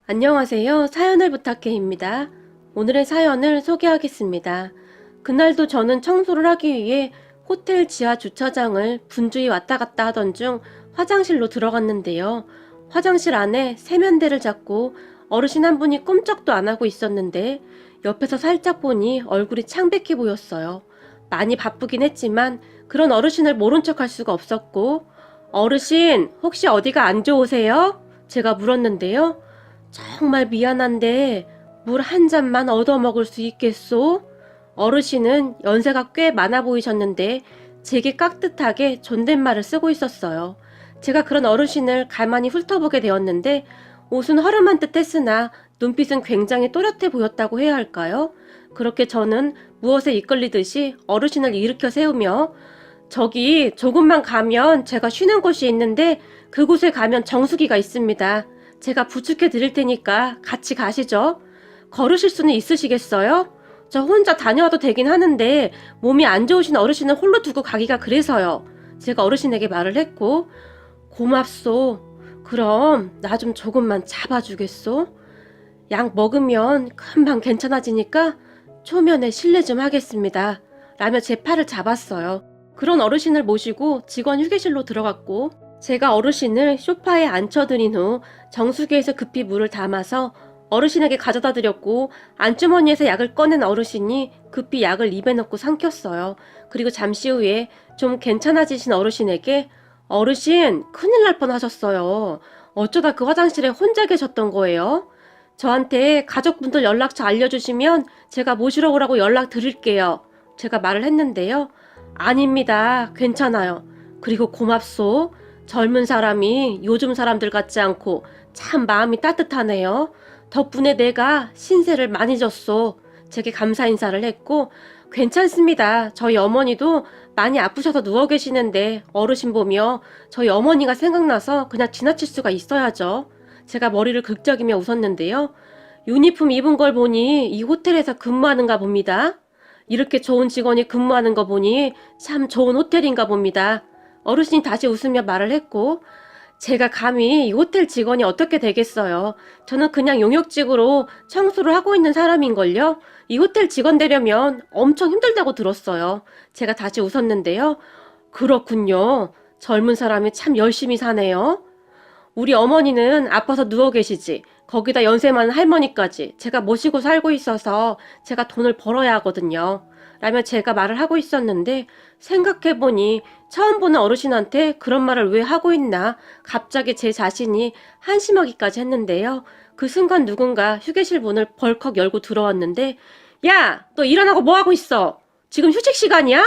안녕하세요. 사연을 부탁해입니다. 오늘의 사연을 소개하겠습니다. 그날도 저는 청소를 하기 위해 호텔 지하 주차장을 분주히 왔다 갔다 하던 중 화장실로 들어갔는데요. 화장실 안에 세면대를 잡고 어르신 한 분이 꼼짝도 안 하고 있었는데 옆에서 살짝 보니 얼굴이 창백해 보였어요. 많이 바쁘긴 했지만 그런 어르신을 모른 척할 수가 없었고, 어르신 혹시 어디가 안 좋으세요? 제가 물었는데요. 정말 미안한데 물 한 잔만 얻어먹을 수 있겠소? 어르신은 연세가 꽤 많아 보이셨는데 제게 깍듯하게 존댓말을 쓰고 있었어요. 제가 그런 어르신을 가만히 훑어보게 되었는데 옷은 허름한 듯 했으나 눈빛은 굉장히 또렷해 보였다고 해야 할까요? 그렇게 저는 무엇에 이끌리듯이 어르신을 일으켜 세우며, 저기 조금만 가면 제가 쉬는 곳이 있는데 그곳에 가면 정수기가 있습니다. 제가 부축해 드릴 테니까 같이 가시죠. 걸으실 수는 있으시겠어요? 저 혼자 다녀와도 되긴 하는데 몸이 안 좋으신 어르신을 홀로 두고 가기가 그래서요. 제가 어르신에게 말을 했고, 고맙소. 그럼 나 좀 조금만 잡아주겠소? 약 먹으면 금방 괜찮아지니까 초면에 실례 좀 하겠습니다. 라며 제 팔을 잡았어요. 그런 어르신을 모시고 직원 휴게실로 들어갔고, 제가 어르신을 소파에 앉혀드린 후 정수기에서 급히 물을 담아서 어르신에게 가져다 드렸고, 안주머니에서 약을 꺼낸 어르신이 급히 약을 입에 넣고 삼켰어요. 그리고 잠시 후에 좀 괜찮아지신 어르신에게, 어르신 큰일 날 뻔하셨어요. 어쩌다 그 화장실에 혼자 계셨던 거예요? 저한테 가족분들 연락처 알려주시면 제가 모시러 오라고 연락 드릴게요. 제가 말을 했는데요. 아닙니다. 괜찮아요. 그리고 고맙소. 젊은 사람이 요즘 사람들 같지 않고 참 마음이 따뜻하네요. 덕분에 내가 신세를 많이 졌소. 제게 감사 인사를 했고, 괜찮습니다. 저희 어머니도 많이 아프셔서 누워 계시는데 어르신 보며 저희 어머니가 생각나서 그냥 지나칠 수가 있어야죠. 제가 머리를 긁적이며 웃었는데요. 유니폼 입은 걸 보니 이 호텔에서 근무하는가 봅니다. 이렇게 좋은 직원이 근무하는 거 보니 참 좋은 호텔인가 봅니다. 어르신이 다시 웃으며 말을 했고, 제가 감히 이 호텔 직원이 어떻게 되겠어요. 저는 그냥 용역직으로 청소를 하고 있는 사람인걸요. 이 호텔 직원 되려면 엄청 힘들다고 들었어요. 제가 다시 웃었는데요. 그렇군요. 젊은 사람이 참 열심히 사네요. 우리 어머니는 아파서 누워 계시지. 거기다 연세 많은 할머니까지 제가 모시고 살고 있어서 제가 돈을 벌어야 하거든요. 라며 제가 말을 하고 있었는데, 생각해보니 처음 보는 어르신한테 그런 말을 왜 하고 있나 갑자기 제 자신이 한심하기까지 했는데요. 그 순간 누군가 휴게실 문을 벌컥 열고 들어왔는데, 야, 너 일 안 하고 뭐 하고 있어? 지금 휴식 시간이야?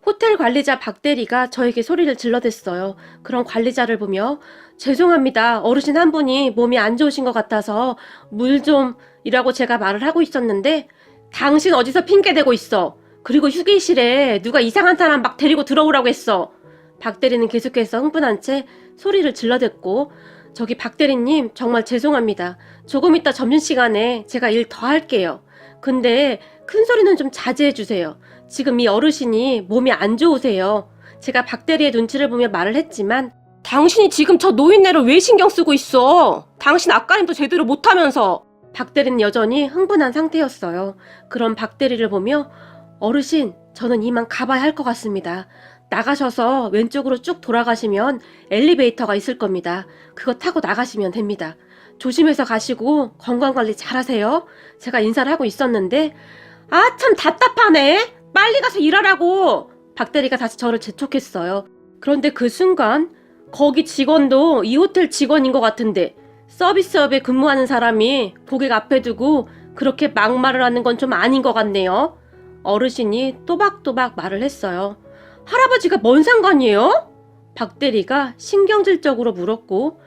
호텔 관리자 박대리가 저에게 소리를 질러댔어요. 그런 관리자를 보며, 죄송합니다. 어르신 한 분이 몸이 안 좋으신 것 같아서 물 좀 이라고 제가 말을 하고 있었는데, 당신 어디서 핑계대고 있어? 그리고 휴게실에 누가 이상한 사람 막 데리고 들어오라고 했어. 박대리는 계속해서 흥분한 채 소리를 질러댔고, 저기 박대리님 정말 죄송합니다. 조금 이따 점심시간에 제가 일 더 할게요. 근데 큰 소리는 좀 자제해 주세요. 지금 이 어르신이 몸이 안 좋으세요. 제가 박대리의 눈치를 보며 말을 했지만, 당신이 지금 저 노인네를 왜 신경 쓰고 있어? 당신 앞가림도 제대로 못하면서. 박대리는 여전히 흥분한 상태였어요. 그럼 박대리를 보며, 어르신, 저는 이만 가봐야 할 것 같습니다. 나가셔서 왼쪽으로 쭉 돌아가시면 엘리베이터가 있을 겁니다. 그거 타고 나가시면 됩니다. 조심해서 가시고 건강관리 잘하세요. 제가 인사를 하고 있었는데, 아, 참 답답하네. 빨리 가서 일하라고. 박대리가 다시 저를 재촉했어요. 그런데 그 순간 거기 직원도 이 호텔 직원인 것 같은데 서비스업에 근무하는 사람이 고객 앞에 두고 그렇게 막말을 하는 건 좀 아닌 것 같네요. 어르신이 또박또박 말을 했어요. 할아버지가 뭔 상관이에요? 박대리가 신경질적으로 물었고,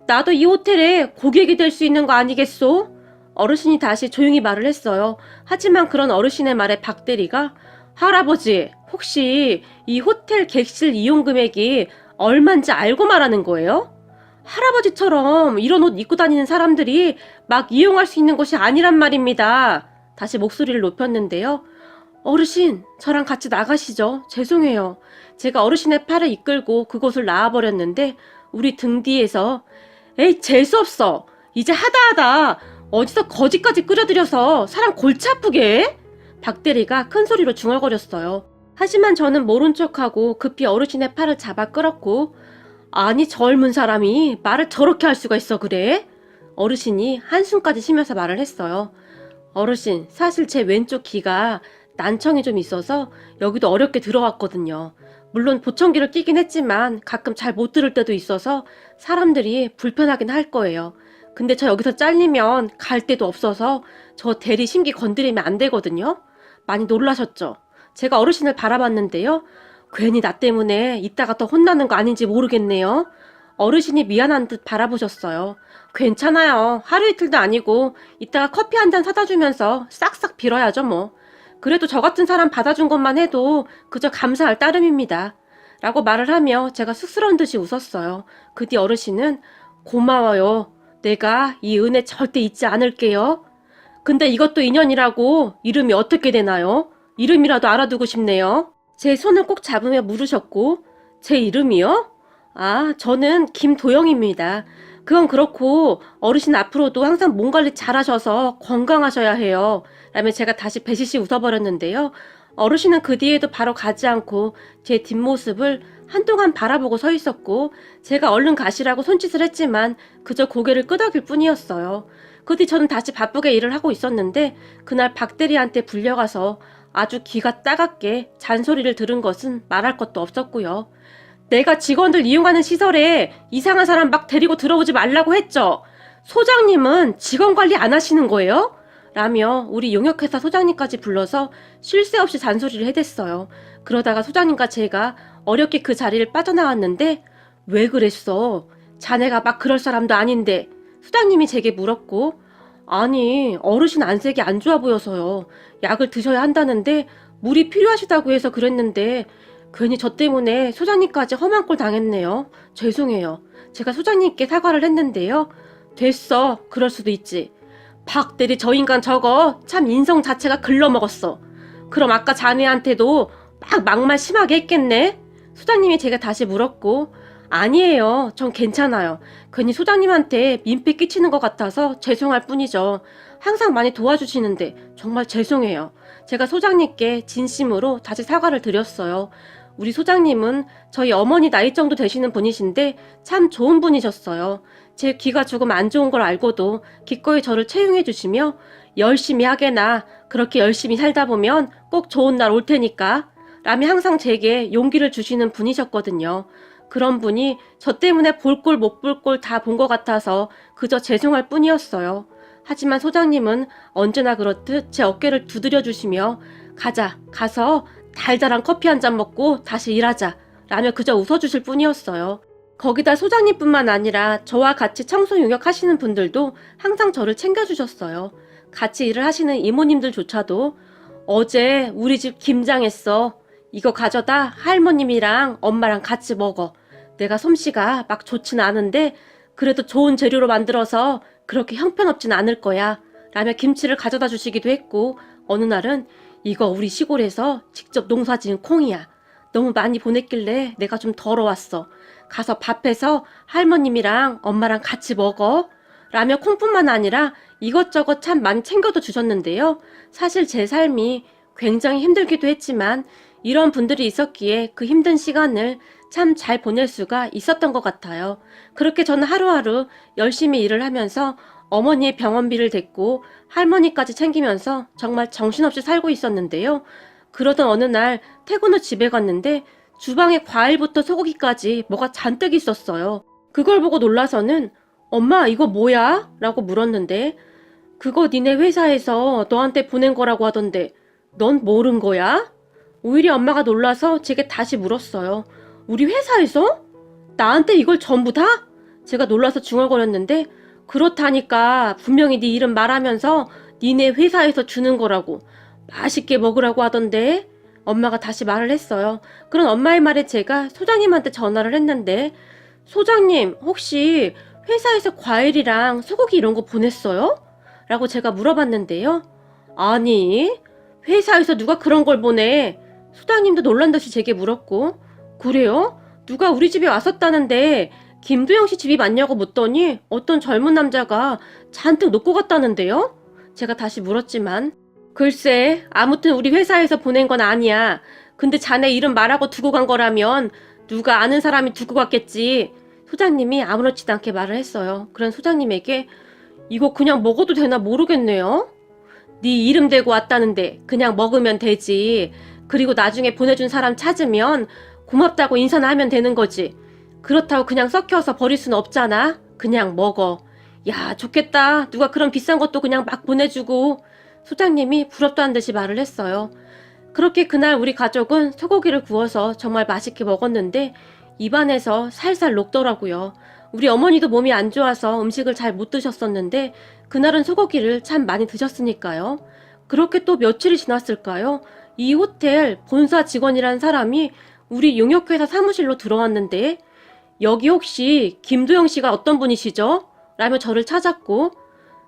나도 이 호텔에 고객이 될 수 있는 거 아니겠소? 어르신이 다시 조용히 말을 했어요. 하지만 그런 어르신의 말에 박대리가, 할아버지, 혹시 이 호텔 객실 이용 금액이 얼만지 알고 말하는 거예요? 할아버지처럼 이런 옷 입고 다니는 사람들이 막 이용할 수 있는 곳이 아니란 말입니다. 다시 목소리를 높였는데요. 어르신, 저랑 같이 나가시죠. 죄송해요. 제가 어르신의 팔을 이끌고 그곳을 나와버렸는데 우리 등 뒤에서, 에이, 재수없어. 이제 하다하다 어디서 거지까지 끌어들여서 사람 골치 아프게 해? 박대리가 큰 소리로 중얼거렸어요. 하지만 저는 모른 척하고 급히 어르신의 팔을 잡아 끌었고, 아니 젊은 사람이 말을 저렇게 할 수가 있어 그래? 어르신이 한숨까지 쉬면서 말을 했어요. 어르신, 사실 제 왼쪽 귀가 난청이 좀 있어서 여기도 어렵게 들어왔거든요. 물론 보청기를 끼긴 했지만 가끔 잘 못 들을 때도 있어서 사람들이 불편하긴 할 거예요. 근데 저 여기서 잘리면 갈 데도 없어서 저 대리 심기 건드리면 안 되거든요. 많이 놀라셨죠? 제가 어르신을 바라봤는데요. 괜히 나 때문에 이따가 더 혼나는 거 아닌지 모르겠네요. 어르신이 미안한 듯 바라보셨어요. 괜찮아요. 하루 이틀도 아니고 이따가 커피 한 잔 사다 주면서 싹싹 빌어야죠 뭐. 그래도 저 같은 사람 받아준 것만 해도 그저 감사할 따름입니다. 라고 말을 하며 제가 쑥스러운 듯이 웃었어요. 그 뒤 어르신은 고마워요. 내가 이 은혜 절대 잊지 않을게요. 근데 이것도 인연이라고 이름이 어떻게 되나요? 이름이라도 알아두고 싶네요. 제 손을 꼭 잡으며 물으셨고, 제 이름이요? 아, 저는 김도영입니다. 그건 그렇고 어르신 앞으로도 항상 몸 관리 잘하셔서 건강하셔야 해요. 라며 제가 다시 배시시 웃어버렸는데요. 어르신은 그 뒤에도 바로 가지 않고 제 뒷모습을 한동안 바라보고 서 있었고, 제가 얼른 가시라고 손짓을 했지만 그저 고개를 끄덕일 뿐이었어요. 그 뒤 저는 다시 바쁘게 일을 하고 있었는데, 그날 박대리한테 불려가서 아주 귀가 따갑게 잔소리를 들은 것은 말할 것도 없었고요. 내가 직원들 이용하는 시설에 이상한 사람 막 데리고 들어오지 말라고 했죠. 소장님은 직원 관리 안 하시는 거예요? 라며 우리 용역회사 소장님까지 불러서 쉴 새 없이 잔소리를 해댔어요. 그러다가 소장님과 제가 어렵게 그 자리를 빠져나왔는데, 왜 그랬어? 자네가 막 그럴 사람도 아닌데. 소장님이 제게 물었고, 아니 어르신 안색이 안 좋아 보여서요. 약을 드셔야 한다는데 물이 필요하시다고 해서 그랬는데 괜히 저 때문에 소장님까지 험한 꼴 당했네요. 죄송해요. 제가 소장님께 사과를 했는데요. 됐어. 그럴 수도 있지. 박 대리 저 인간 저거 참 인성 자체가 글러먹었어. 그럼 아까 자네한테도 막 막말 심하게 했겠네? 소장님이 제가 다시 물었고, 아니에요. 전 괜찮아요. 괜히 소장님한테 민폐 끼치는 것 같아서 죄송할 뿐이죠. 항상 많이 도와주시는데 정말 죄송해요. 제가 소장님께 진심으로 다시 사과를 드렸어요. 우리 소장님은 저희 어머니 나이 정도 되시는 분이신데 참 좋은 분이셨어요. 제 귀가 조금 안 좋은 걸 알고도 기꺼이 저를 채용해 주시며, 열심히 하게나 그렇게 열심히 살다 보면 꼭 좋은 날 올 테니까 라며 항상 제게 용기를 주시는 분이셨거든요. 그런 분이 저 때문에 볼 꼴 못 볼 꼴 다 본 것 같아서 그저 죄송할 뿐이었어요. 하지만 소장님은 언제나 그렇듯 제 어깨를 두드려 주시며, 가자, 가서 달달한 커피 한 잔 먹고 다시 일하자 라며 그저 웃어주실 뿐이었어요. 거기다 소장님뿐만 아니라 저와 같이 청소 용역 하시는 분들도 항상 저를 챙겨주셨어요. 같이 일을 하시는 이모님들조차도 어제 우리 집 김장했어. 이거 가져다 할머님이랑 엄마랑 같이 먹어. 내가 솜씨가 막 좋진 않은데 그래도 좋은 재료로 만들어서 그렇게 형편없진 않을 거야. 라며 김치를 가져다 주시기도 했고, 어느 날은 이거 우리 시골에서 직접 농사지은 콩이야. 너무 많이 보냈길래 내가 좀 덜어왔어. 가서 밥해서 할머님이랑 엄마랑 같이 먹어. 라며 콩뿐만 아니라 이것저것 참 많이 챙겨도 주셨는데요. 사실 제 삶이 굉장히 힘들기도 했지만 이런 분들이 있었기에 그 힘든 시간을 참 잘 보낼 수가 있었던 것 같아요. 그렇게 저는 하루하루 열심히 일을 하면서 어머니의 병원비를 댔고 할머니까지 챙기면서 정말 정신없이 살고 있었는데요. 그러던 어느 날 퇴근 후 집에 갔는데 주방에 과일부터 소고기까지 뭐가 잔뜩 있었어요. 그걸 보고 놀라서는 엄마 이거 뭐야? 라고 물었는데, 그거 니네 회사에서 너한테 보낸 거라고 하던데 넌 모른 거야? 오히려 엄마가 놀라서 제게 다시 물었어요. 우리 회사에서? 나한테 이걸 전부 다? 제가 놀라서 중얼거렸는데, 그렇다니까 분명히 네 이름 말하면서 니네 회사에서 주는 거라고, 맛있게 먹으라고 하던데. 엄마가 다시 말을 했어요. 그런 엄마의 말에 제가 소장님한테 전화를 했는데, 소장님 혹시 회사에서 과일이랑 소고기 이런 거 보냈어요? 라고 제가 물어봤는데요. 아니, 회사에서 누가 그런 걸 보내? 소장님도 놀란 듯이 제게 물었고, 그래요? 누가 우리 집에 왔었다는데 김두영 씨 집이 맞냐고 묻더니 어떤 젊은 남자가 잔뜩 놓고 갔다는데요? 제가 다시 물었지만 글쎄 아무튼 우리 회사에서 보낸 건 아니야. 근데 자네 이름 말하고 두고 간 거라면 누가 아는 사람이 두고 갔겠지. 소장님이 아무렇지도 않게 말을 했어요. 그런 소장님에게 이거 그냥 먹어도 되나 모르겠네요. 네 이름 대고 왔다는데 그냥 먹으면 되지. 그리고 나중에 보내준 사람 찾으면 고맙다고 인사나 하면 되는 거지. 그렇다고 그냥 썩혀서 버릴 수는 없잖아. 그냥 먹어. 야, 좋겠다. 누가 그런 비싼 것도 그냥 막 보내주고. 소장님이 부럽다는 듯이 말을 했어요. 그렇게 그날 우리 가족은 소고기를 구워서 정말 맛있게 먹었는데 입안에서 살살 녹더라고요. 우리 어머니도 몸이 안 좋아서 음식을 잘 못 드셨었는데 그날은 소고기를 참 많이 드셨으니까요. 그렇게 또 며칠이 지났을까요? 이 호텔 본사 직원이란 사람이 우리 용역회사 사무실로 들어왔는데 여기 혹시 김두영 씨가 어떤 분이시죠? 라며 저를 찾았고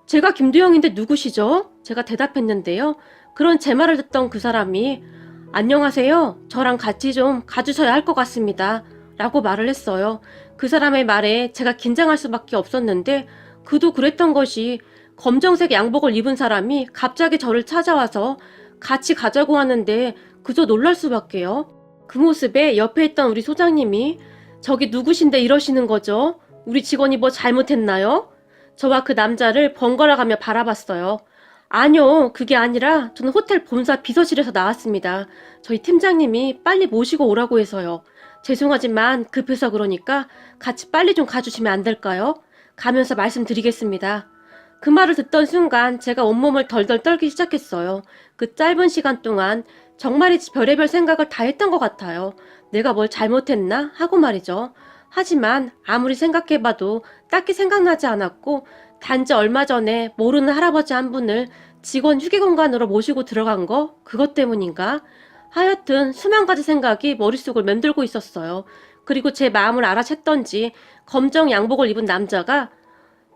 제가 김두영인데 누구시죠? 제가 대답했는데요. 그런 제 말을 듣던 그 사람이 안녕하세요. 저랑 같이 좀 가주셔야 할 것 같습니다. 라고 말을 했어요. 그 사람의 말에 제가 긴장할 수밖에 없었는데 그도 그랬던 것이 검정색 양복을 입은 사람이 갑자기 저를 찾아와서 같이 가자고 하는데 그저 놀랄 수밖에요. 그 모습에 옆에 있던 우리 소장님이 저기 누구신데 이러시는 거죠? 우리 직원이 뭐 잘못했나요? 저와 그 남자를 번갈아가며 바라봤어요. 아니요, 그게 아니라 저는 호텔 본사 비서실에서 나왔습니다. 저희 팀장님이 빨리 모시고 오라고 해서요. 죄송하지만 급해서 그러니까 같이 빨리 좀 가주시면 안 될까요? 가면서 말씀드리겠습니다. 그 말을 듣던 순간 제가 온몸을 덜덜 떨기 시작했어요. 그 짧은 시간 동안 정말이지 별의별 생각을 다 했던 것 같아요. 내가 뭘 잘못했나 하고 말이죠. 하지만 아무리 생각해봐도 딱히 생각나지 않았고 단지 얼마 전에 모르는 할아버지 한 분을 직원 휴게공간으로 모시고 들어간 거 그것 때문인가? 하여튼 수만 가지 생각이 머릿속을 맴돌고 있었어요. 그리고 제 마음을 알아챘던지 검정 양복을 입은 남자가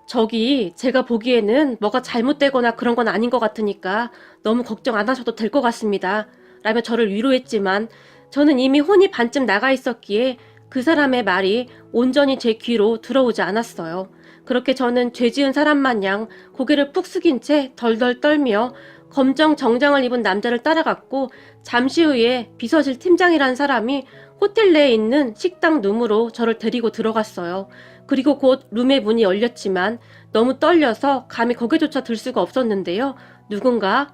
저기 제가 보기에는 뭐가 잘못되거나 그런 건 아닌 것 같으니까 너무 걱정 안 하셔도 될 것 같습니다. 라며 저를 위로했지만 저는 이미 혼이 반쯤 나가 있었기에 그 사람의 말이 온전히 제 귀로 들어오지 않았어요. 그렇게 저는 죄 지은 사람 마냥 고개를 푹 숙인 채 덜덜 떨며 검정 정장을 입은 남자를 따라갔고 잠시 후에 비서실 팀장이란 사람이 호텔 내에 있는 식당 룸으로 저를 데리고 들어갔어요. 그리고 곧 룸의 문이 열렸지만 너무 떨려서 감히 거기조차 들 수가 없었는데요. 누군가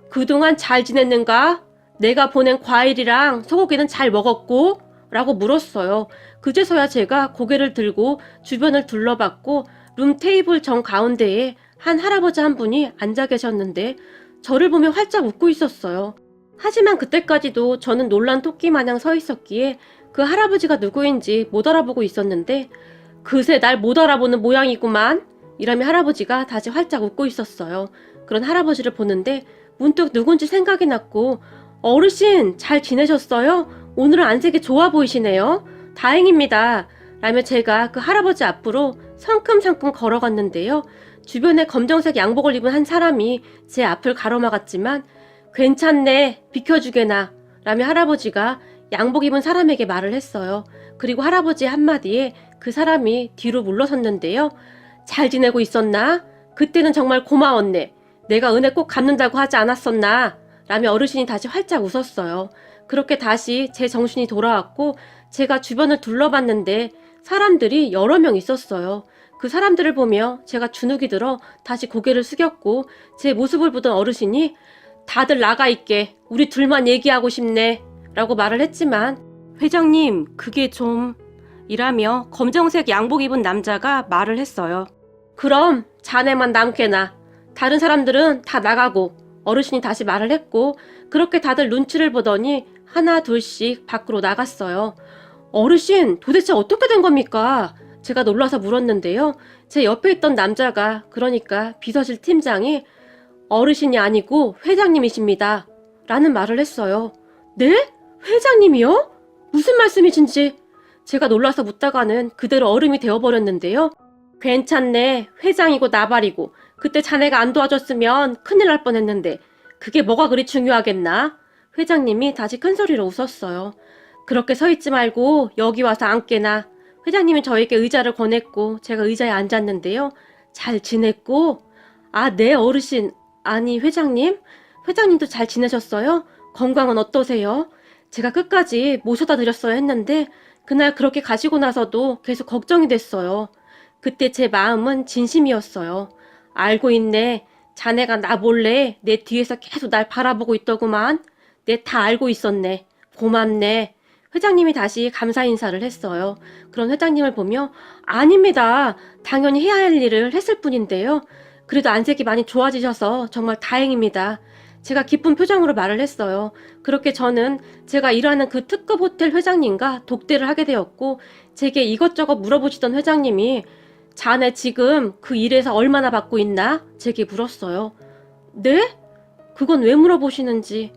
그동안 잘 지냈는가? 내가 보낸 과일이랑 소고기는 잘 먹었고? 라고 물었어요. 그제서야 제가 고개를 들고 주변을 둘러봤고 룸 테이블 정 가운데에 한 할아버지 한 분이 앉아 계셨는데 저를 보며 활짝 웃고 있었어요. 하지만 그때까지도 저는 놀란 토끼 마냥 서 있었기에 그 할아버지가 누구인지 못 알아보고 있었는데 그새 날 못 알아보는 모양이구만 이라며 할아버지가 다시 활짝 웃고 있었어요. 그런 할아버지를 보는데 문득 누군지 생각이 났고 어르신 잘 지내셨어요? 오늘은 안색이 좋아 보이시네요. 다행입니다. 라며 제가 그 할아버지 앞으로 성큼성큼 걸어갔는데요. 주변에 검정색 양복을 입은 한 사람이 제 앞을 가로막았지만 괜찮네 비켜주게나 라며 할아버지가 양복 입은 사람에게 말을 했어요. 그리고 할아버지의 한마디에 그 사람이 뒤로 물러섰는데요. 잘 지내고 있었나? 그때는 정말 고마웠네. 내가 은혜 꼭 갚는다고 하지 않았었나? 라며 어르신이 다시 활짝 웃었어요. 그렇게 다시 제 정신이 돌아왔고 제가 주변을 둘러봤는데 사람들이 여러 명 있었어요. 그 사람들을 보며 제가 주눅이 들어 다시 고개를 숙였고 제 모습을 보던 어르신이 다들 나가 있게 우리 둘만 얘기하고 싶네 라고 말을 했지만 회장님 그게 좀 이라며 검정색 양복 입은 남자가 말을 했어요. 그럼 자네만 남게나 다른 사람들은 다 나가고 어르신이 다시 말을 했고 그렇게 다들 눈치를 보더니 하나 둘씩 밖으로 나갔어요. 어르신 도대체 어떻게 된 겁니까? 제가 놀라서 물었는데요. 제 옆에 있던 남자가 그러니까 비서실 팀장이 어르신이 아니고 회장님이십니다. 라는 말을 했어요. 네? 회장님이요? 무슨 말씀이신지 제가 놀라서 묻다가는 그대로 얼음이 되어버렸는데요. 괜찮네. 회장이고 나발이고 그때 자네가 안 도와줬으면 큰일 날 뻔했는데 그게 뭐가 그리 중요하겠나? 회장님이 다시 큰 소리로 웃었어요. 그렇게 서 있지 말고 여기 와서 앉게나. 회장님이 저에게 의자를 권했고 제가 의자에 앉았는데요. 잘 지냈고? 아, 네, 어르신. 아니, 회장님? 회장님도 잘 지내셨어요? 건강은 어떠세요? 제가 끝까지 모셔다 드렸어야 했는데 그날 그렇게 가시고 나서도 계속 걱정이 됐어요. 그때 제 마음은 진심이었어요. 알고 있네. 자네가 나 몰래 내 뒤에서 계속 날 바라보고 있더구만. 내 다 알고 있었네. 고맙네. 회장님이 다시 감사 인사를 했어요. 그런 회장님을 보며 아닙니다. 당연히 해야 할 일을 했을 뿐인데요. 그래도 안색이 많이 좋아지셔서 정말 다행입니다. 제가 기쁜 표정으로 말을 했어요. 그렇게 저는 제가 일하는 그 특급 호텔 회장님과 독대를 하게 되었고 제게 이것저것 물어보시던 회장님이 자네 지금 그 일에서 얼마나 받고 있나? 제게 물었어요. 네? 그건 왜 물어보시는지.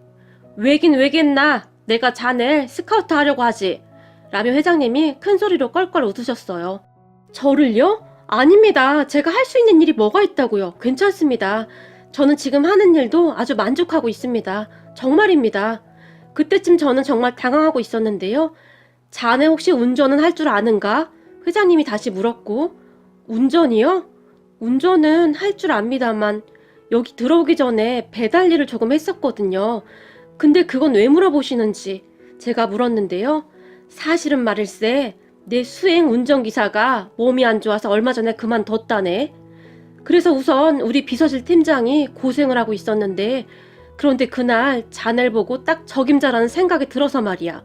왜긴 왜겠나? 내가 자네를 스카우트 하려고 하지. 라며 회장님이 큰 소리로 껄껄 웃으셨어요. 저를요? 아닙니다. 제가 할 수 있는 일이 뭐가 있다고요. 괜찮습니다. 저는 지금 하는 일도 아주 만족하고 있습니다. 정말입니다. 그때쯤 저는 정말 당황하고 있었는데요. 자네 혹시 운전은 할 줄 아는가? 회장님이 다시 물었고, 운전이요? 운전은 할 줄 압니다만 여기 들어오기 전에 배달 일을 조금 했었거든요. 근데 그건 왜 물어보시는지 제가 물었는데요. 사실은 말일세 내 수행 운전기사가 몸이 안 좋아서 얼마 전에 그만뒀다네. 그래서 우선 우리 비서실 팀장이 고생을 하고 있었는데 그런데 그날 자네를 보고 딱 적임자라는 생각이 들어서 말이야.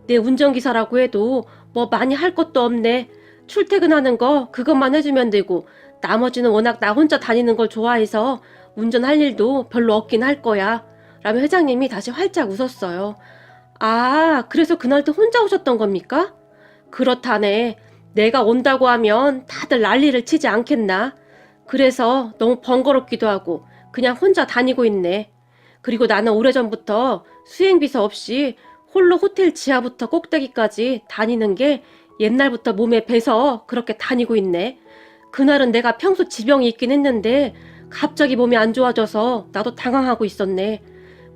내 운전기사라고 해도 뭐 많이 할 것도 없네. 출퇴근하는 거 그것만 해주면 되고 나머지는 워낙 나 혼자 다니는 걸 좋아해서 운전할 일도 별로 없긴 할 거야. 라며 회장님이 다시 활짝 웃었어요. 아, 그래서 그날도 혼자 오셨던 겁니까? 그렇다네. 내가 온다고 하면 다들 난리를 치지 않겠나? 그래서 너무 번거롭기도 하고 그냥 혼자 다니고 있네. 그리고 나는 오래전부터 수행비서 없이 홀로 호텔 지하부터 꼭대기까지 다니는 게 옛날부터 몸에 배서 그렇게 다니고 있네. 그날은 내가 평소 지병이 있긴 했는데 갑자기 몸이 안 좋아져서 나도 당황하고 있었네.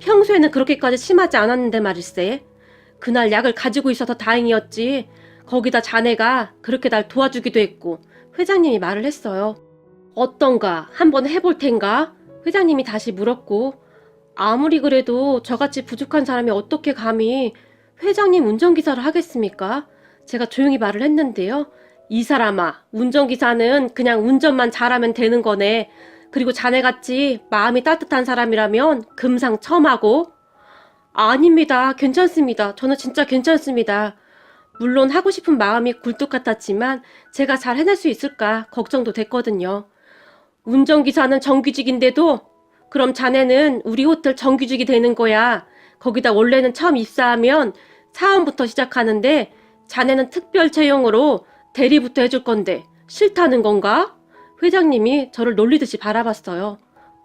평소에는 그렇게까지 심하지 않았는데 말일세. 그날 약을 가지고 있어서 다행이었지. 거기다 자네가 그렇게 날 도와주기도 했고 회장님이 말을 했어요. 어떤가? 한번 해볼 텐가? 회장님이 다시 물었고 아무리 그래도 저같이 부족한 사람이 어떻게 감히 회장님 운전기사를 하겠습니까? 제가 조용히 말을 했는데요. 이 사람아, 운전기사는 그냥 운전만 잘하면 되는 거네. 그리고 자네같이 마음이 따뜻한 사람이라면 금상첨화고. 아닙니다. 괜찮습니다. 저는 진짜 괜찮습니다. 물론 하고 싶은 마음이 굴뚝 같았지만 제가 잘 해낼 수 있을까 걱정도 됐거든요. 운전기사는 정규직인데도 그럼 자네는 우리 호텔 정규직이 되는 거야. 거기다 원래는 처음 입사하면 사원부터 시작하는데 자네는 특별 채용으로 대리부터 해줄 건데 싫다는 건가? 회장님이 저를 놀리듯이 바라봤어요.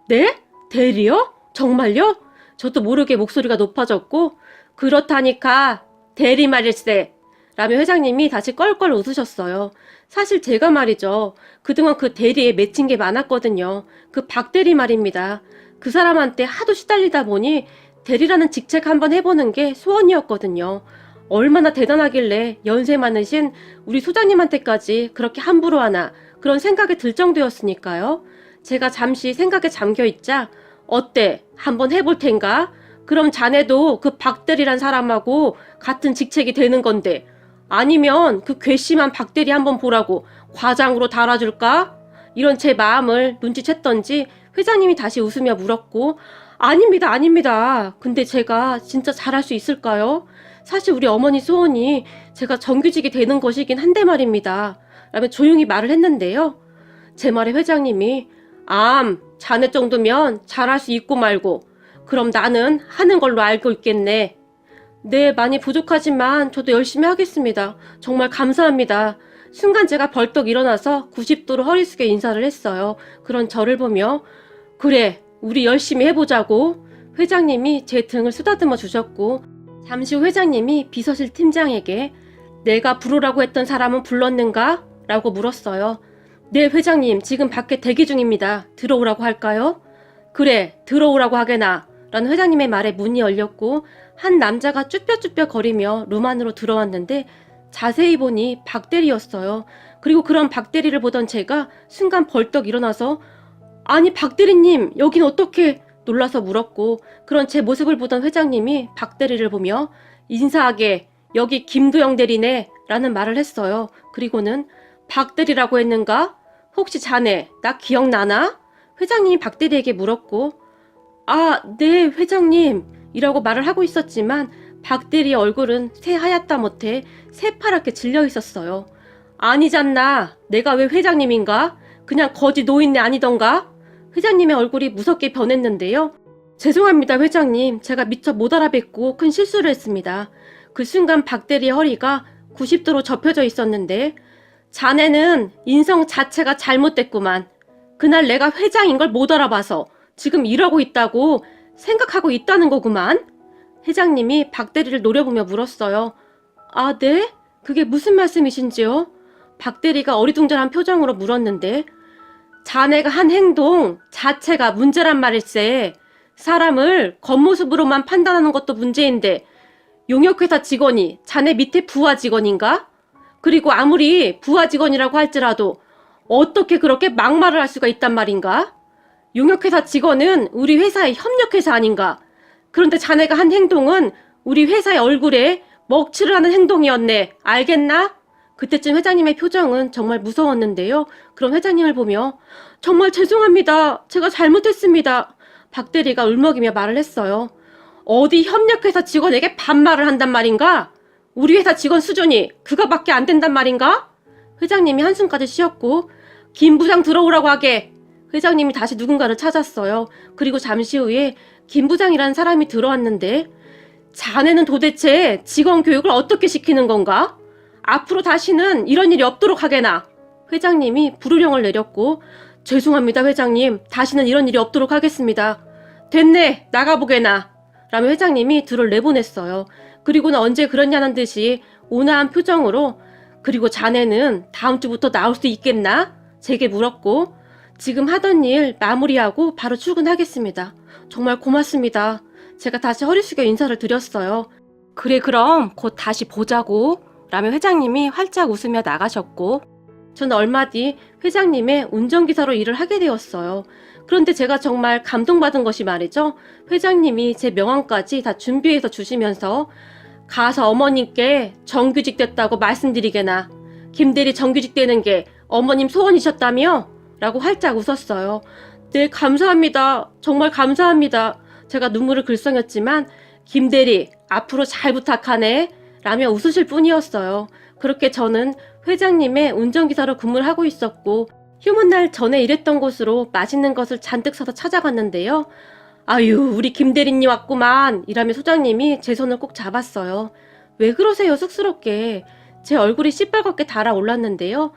네? 대리요? 정말요? 저도 모르게 목소리가 높아졌고 그렇다니까 대리 말일세. 라며 회장님이 다시 껄껄 웃으셨어요. 사실 제가 말이죠. 그동안 그 대리에 맺힌 게 많았거든요. 그 박대리 말입니다. 그 사람한테 하도 시달리다 보니 대리라는 직책 한번 해보는 게 소원이었거든요. 얼마나 대단하길래 연세 많으신 우리 소장님한테까지 그렇게 함부로 하나 그런 생각이 들 정도였으니까요. 제가 잠시 생각에 잠겨있자 어때? 한번 해볼 텐가? 그럼 자네도 그 박대리란 사람하고 같은 직책이 되는 건데 아니면 그 괘씸한 박대리 한번 보라고 과장으로 달아줄까? 이런 제 마음을 눈치챘던지 회장님이 다시 웃으며 물었고 아닙니다, 아닙니다. 근데 제가 진짜 잘할 수 있을까요? 사실 우리 어머니 소원이 제가 정규직이 되는 것이긴 한데 말입니다. 라며 조용히 말을 했는데요. 제 말에 회장님이 자네 정도면 잘할 수 있고 말고 그럼 나는 하는 걸로 알고 있겠네. 네, 많이 부족하지만 저도 열심히 하겠습니다. 정말 감사합니다. 순간 제가 벌떡 일어나서 90도로 허리 숙여 인사를 했어요. 그런 저를 보며 그래, 우리 열심히 해보자고. 회장님이 제 등을 쓰다듬어 주셨고 잠시 후 회장님이 비서실 팀장에게 내가 부르라고 했던 사람은 불렀는가? 라고 물었어요. 네, 회장님, 지금 밖에 대기 중입니다. 들어오라고 할까요? 그래, 들어오라고 하게나. 라는 회장님의 말에 문이 열렸고 한 남자가 쭈뼛쭈뼛 거리며 룸 안으로 들어왔는데 자세히 보니 박대리였어요. 그리고 그런 박대리를 보던 제가 순간 벌떡 일어나서 아니 박대리님 여긴 어떻게 놀라서 물었고 그런 제 모습을 보던 회장님이 박대리를 보며 인사하게 여기 김도영 대리네 라는 말을 했어요. 그리고는 박대리라고 했는가? 혹시 자네 나 기억나나? 회장님이 박대리에게 물었고 아, 네 회장님 이라고 말을 하고 있었지만 박대리의 얼굴은 새하얗다 못해 새파랗게 질려 있었어요. 아니잖나. 내가 왜 회장님인가? 그냥 거지 노인네 아니던가? 회장님의 얼굴이 무섭게 변했는데요. 죄송합니다 회장님. 제가 미처 못 알아뵙고 큰 실수를 했습니다. 그 순간 박대리의 허리가 90도로 접혀져 있었는데 자네는 인성 자체가 잘못됐구만. 그날 내가 회장인 걸 못 알아봐서 지금 이러고 있다고 생각하고 있다는 거구만. 회장님이 박대리를 노려보며 물었어요. 아, 네? 그게 무슨 말씀이신지요? 박대리가 어리둥절한 표정으로 물었는데 자네가 한 행동 자체가 문제란 말일세. 사람을 겉모습으로만 판단하는 것도 문제인데 용역회사 직원이 자네 밑에 부하 직원인가? 그리고 아무리 부하 직원이라고 할지라도 어떻게 그렇게 막말을 할 수가 있단 말인가? 용역회사 직원은 우리 회사의 협력회사 아닌가? 그런데 자네가 한 행동은 우리 회사의 얼굴에 먹칠을 하는 행동이었네. 알겠나? 그때쯤 회장님의 표정은 정말 무서웠는데요. 그럼 회장님을 보며 정말 죄송합니다. 제가 잘못했습니다. 박대리가 울먹이며 말을 했어요. 어디 협력회사 직원에게 반말을 한단 말인가? 우리 회사 직원 수준이 그거밖에 안 된단 말인가? 회장님이 한숨까지 쉬었고 김 부장 들어오라고 하게. 회장님이 다시 누군가를 찾았어요. 그리고 잠시 후에 김 부장이라는 사람이 들어왔는데 자네는 도대체 직원 교육을 어떻게 시키는 건가? 앞으로 다시는 이런 일이 없도록 하게나. 회장님이 불호령을 내렸고 죄송합니다 회장님. 다시는 이런 일이 없도록 하겠습니다. 됐네 나가보게나. 라며 회장님이 둘을 내보냈어요. 그리고는 언제 그랬냐는 듯이 온화한 표정으로 그리고 자네는 다음 주부터 나올 수 있겠나? 제게 물었고 지금 하던 일 마무리하고 바로 출근하겠습니다. 정말 고맙습니다. 제가 다시 허리 숙여 인사를 드렸어요. 그래 그럼 곧 다시 보자고 라며 회장님이 활짝 웃으며 나가셨고 저는 얼마 뒤 회장님의 운전기사로 일을 하게 되었어요. 그런데 제가 정말 감동받은 것이 말이죠. 회장님이 제 명함까지 다 준비해서 주시면서 가서 어머님께 정규직 됐다고 말씀드리게나. 김대리 정규직 되는 게 어머님 소원이셨다며? 라고 활짝 웃었어요. 네 감사합니다. 정말 감사합니다. 제가 눈물을 글썽였지만 김대리 앞으로 잘 부탁하네 라며 웃으실 뿐이었어요. 그렇게 저는 회장님의 운전기사로 근무를 하고 있었고 휴무날 전에 일했던 곳으로 맛있는 것을 잔뜩 사서 찾아갔는데요. 아유 우리 김대리님 왔구만 이라며 소장님이 제 손을 꼭 잡았어요. 왜 그러세요 쑥스럽게. 제 얼굴이 시뻘겋게 달아올랐는데요.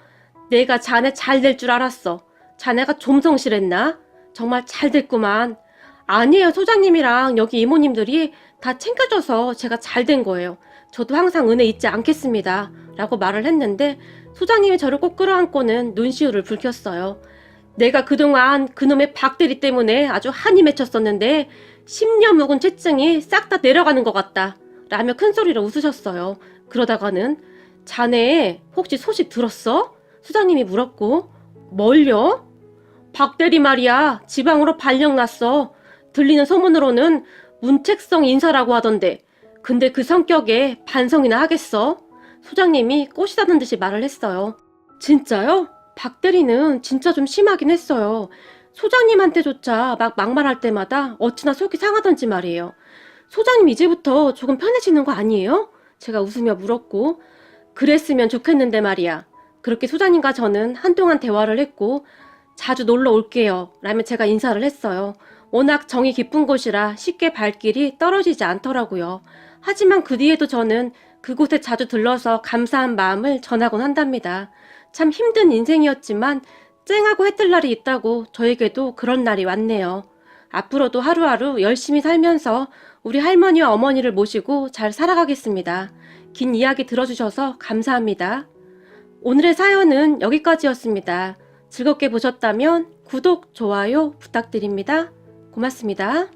내가 자네 잘 될 줄 알았어. 자네가 좀 성실했나? 정말 잘 됐구만. 아니에요 소장님이랑 여기 이모님들이 다 챙겨줘서 제가 잘 된 거예요. 저도 항상 은혜 잊지 않겠습니다. 라고 말을 했는데 소장님이 저를 꼭 끌어안고는 눈시울을 붉혔어요. 내가 그동안 그놈의 박대리 때문에 아주 한이 맺혔었는데 10년 묵은 채증이 싹 다 내려가는 것 같다. 라며 큰소리로 웃으셨어요. 그러다가는 자네 혹시 소식 들었어? 소장님이 물었고 뭘요? 박대리 말이야 지방으로 발령 났어. 들리는 소문으로는 문책성 인사라고 하던데 근데 그 성격에 반성이나 하겠어? 소장님이 꼬시다는 듯이 말을 했어요. 진짜요? 박대리는 진짜 좀 심하긴 했어요. 소장님한테조차 막 막말할 때마다 어찌나 속이 상하던지 말이에요. 소장님 이제부터 조금 편해지는 거 아니에요? 제가 웃으며 물었고 그랬으면 좋겠는데 말이야. 그렇게 소장님과 저는 한동안 대화를 했고 자주 놀러 올게요 라며 제가 인사를 했어요. 워낙 정이 깊은 곳이라 쉽게 발길이 떨어지지 않더라고요. 하지만 그 뒤에도 저는 그곳에 자주 들러서 감사한 마음을 전하곤 한답니다. 참 힘든 인생이었지만 쨍하고 해뜰 날이 있다고 저에게도 그런 날이 왔네요. 앞으로도 하루하루 열심히 살면서 우리 할머니와 어머니를 모시고 잘 살아가겠습니다. 긴 이야기 들어주셔서 감사합니다. 오늘의 사연은 여기까지였습니다. 즐겁게 보셨다면 구독, 좋아요 부탁드립니다. 고맙습니다.